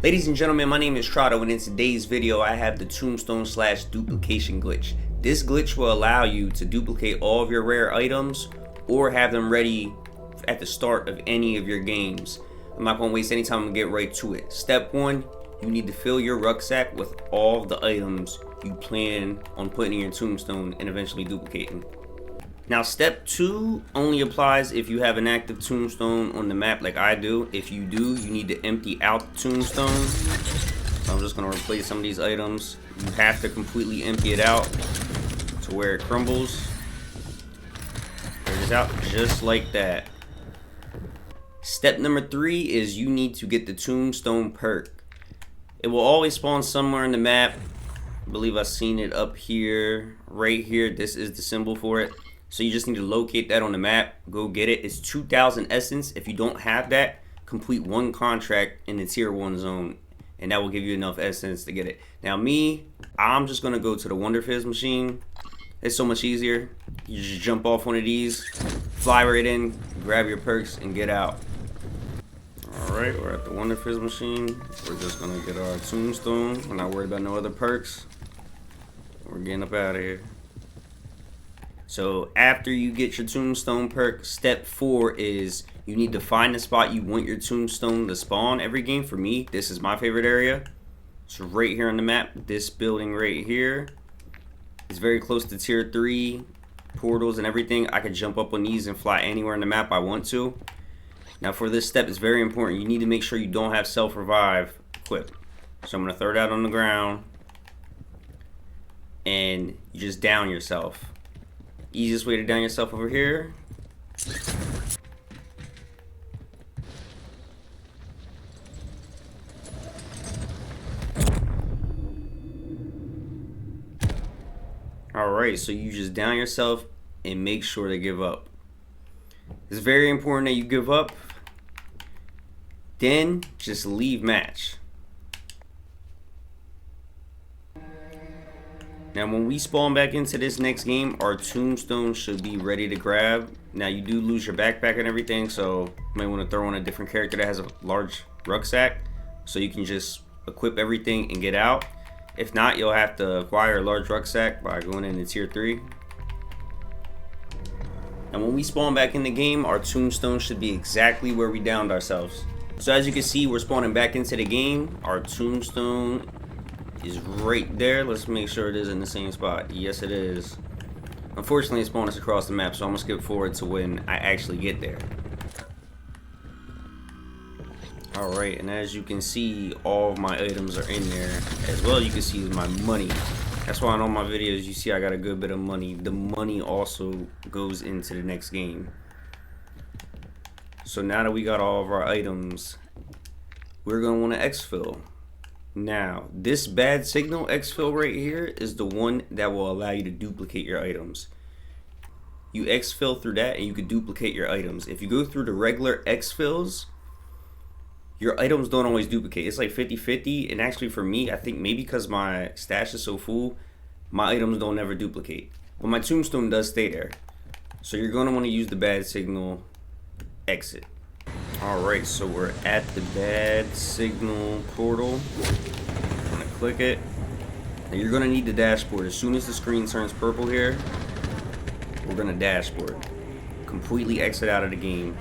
Ladies and gentlemen, my name is Trotto, and in today's video I have the Tombstone / duplication glitch. This glitch will allow you to duplicate all of your rare items or have them ready at the start of any of your games. I'm not going to waste any time and get right to it. Step 1, you need to fill your rucksack with all of the items you plan on putting in your tombstone and eventually duplicating. Now step 2 only applies if you have an active tombstone on the map like I do. If you do, you need to empty out the tombstone. So I'm just going to replace some of these items. You have to completely empty it out to where it crumbles. There it is out, just like that. Step number 3 is you need to get the tombstone perk. It will always spawn somewhere in the map. I believe I've seen it up here, right here. This is the symbol for it. So you just need to locate that on the map, go get it. It's 2,000 essence. If you don't have that, complete one contract in the tier 1 zone and that will give you enough essence to get it. Now I'm just gonna go to the Wonder Fizz machine. It's so much easier. You just jump off one of these, fly right in, grab your perks and get out. Alright, we're at the Wonder Fizz machine. We're just gonna get our tombstone. We're not worried about no other perks. We're getting up out of here. So after you get your tombstone perk, step 4 is you need to find the spot you want your tombstone to spawn every game. For me, this is my favorite area. It's right here on the map. This building right here. It's very close to tier 3 portals and everything. I could jump up on these and fly anywhere on the map I want to. Now for this step, it's very important. You need to make sure you don't have self-revive equipped. So I'm going to throw that on the ground. And you just down yourself. Easiest way to down yourself over here. Alright, so you just down yourself and make sure to give up. It's very important that you give up. Then just leave match. Now when we spawn back into this next game, our tombstone should be ready to grab. Now you do lose your backpack and everything, so you might want to throw on a different character that has a large rucksack so you can just equip everything and get out. If not, you'll have to acquire a large rucksack by going into tier 3. And when we spawn back in the game, our tombstone should be exactly where we downed ourselves. So as you can see, we're spawning back into the game. Our tombstone is right there. Let's make sure it is in the same spot. Yes, it is. Unfortunately, it spawned us across the map, so I'm gonna skip forward to when I actually get there. Alright, and as you can see, all of my items are in there. As well, you can see my money. That's why in all my videos you see I got a good bit of money. The money also goes into the next game. So now that we got all of our items, we're gonna want to Xfill. Now, this bad signal Xfill right here is the one that will allow you to duplicate your items. You Xfill through that and you can duplicate your items. If you go through the regular Xfills, your items don't always duplicate. It's like 50-50, and actually for me, I think maybe because my stash is so full, my items don't ever duplicate. But my tombstone does stay there. So you're going to want to use the bad signal exit. Alright, so we're at the bad signal portal. I'm gonna click it. And you're gonna need the dashboard. As soon as the screen turns purple here, we're gonna dashboard. Completely exit out of the game.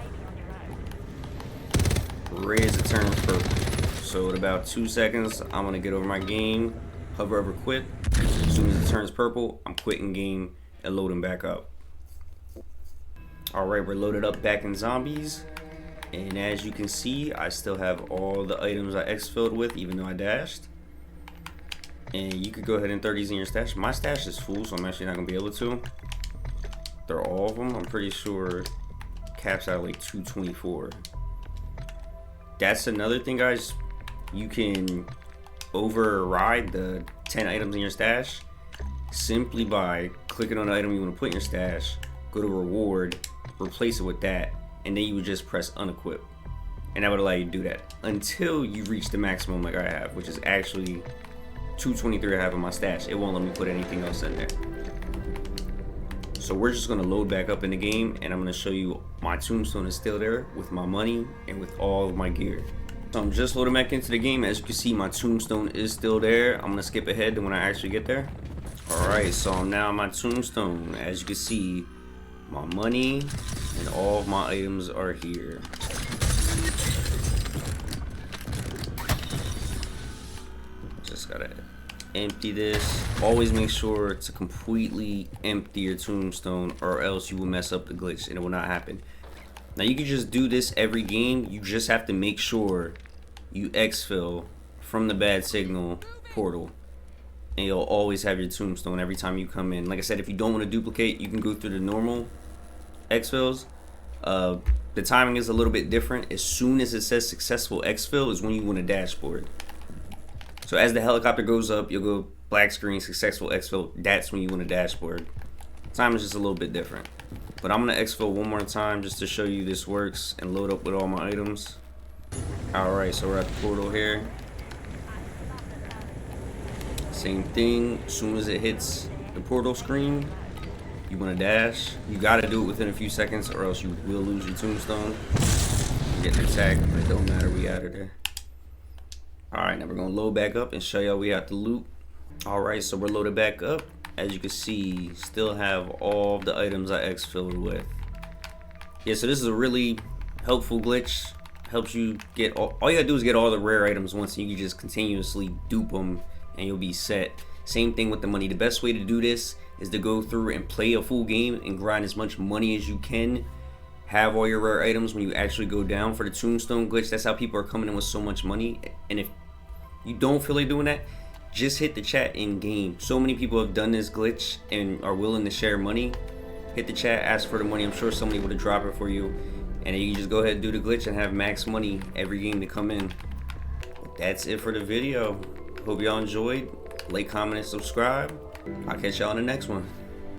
Right as it turns purple. So in about 2 seconds, I'm gonna get over my game, hover over quit. As soon as it turns purple, I'm quitting game and loading back up. Alright, we're loaded up back in zombies. And as you can see, I still have all the items I Xfilled with, even though I dashed. And you could go ahead and throw these in your stash. My stash is full, so I'm actually not going to be able to. They're all of them. I'm pretty sure caps out like 224. That's another thing, guys. You can override the 10 items in your stash simply by clicking on the item you want to put in your stash, go to reward, replace it with that, and then you would just press unequip, and that would allow you to do that until you reach the maximum like I have, which is actually 223 I have in my stash. It won't let me put anything else in there. So we're just gonna load back up in the game, and I'm gonna show you my tombstone is still there with my money and with all of my gear. So I'm just loading back into the game. As you can see, my tombstone is still there. I'm gonna skip ahead to when I actually get there. Alright, so I'm now on my tombstone. As you can see, my money and all of my items are here. Just gotta empty this. Always make sure to completely empty your tombstone, or else you will mess up the glitch and it will not happen. Now you can just do this every game. You just have to make sure you Xfill from the bad signal portal, and you'll always have your tombstone every time you come in. Like I said, if you don't want to duplicate, you can go through the normal Xfills. The timing is a little bit different. As soon as it says successful Xfill is when you want a dashboard. So as the helicopter goes up, you'll go black screen, successful Xfill. That's when you want a dashboard. Time is just a little bit different. But I'm gonna Xfill one more time just to show you this works and load up with all my items. Alright, so we're at the portal here. Same thing, as soon as it hits the portal screen, you wanna dash. You gotta do it within a few seconds or else you will lose your tombstone. Get attacked, but it don't matter, we out of there. Alright, now we're gonna load back up and show y'all we at the loop. Alright, so we're loaded back up. As you can see, still have all the items I Xfilled with. Yeah, so this is a really helpful glitch. Helps you get all you gotta do is get all the rare items once, and you can just continuously dupe them and you'll be set. Same thing with the money. The best way to do this is to go through and play a full game and grind as much money as you can. Have all your rare items when you actually go down for the tombstone glitch. That's how people are coming in with so much money. And if you don't feel like doing that, just hit the chat in game. So many people have done this glitch and are willing to share money. Hit the chat, ask for the money. I'm sure somebody would have dropped it for you, and you can just go ahead and do the glitch and have max money every game to come in. That's it for the video. Hope y'all enjoyed. Like, comment, and subscribe. I'll catch y'all in the next one.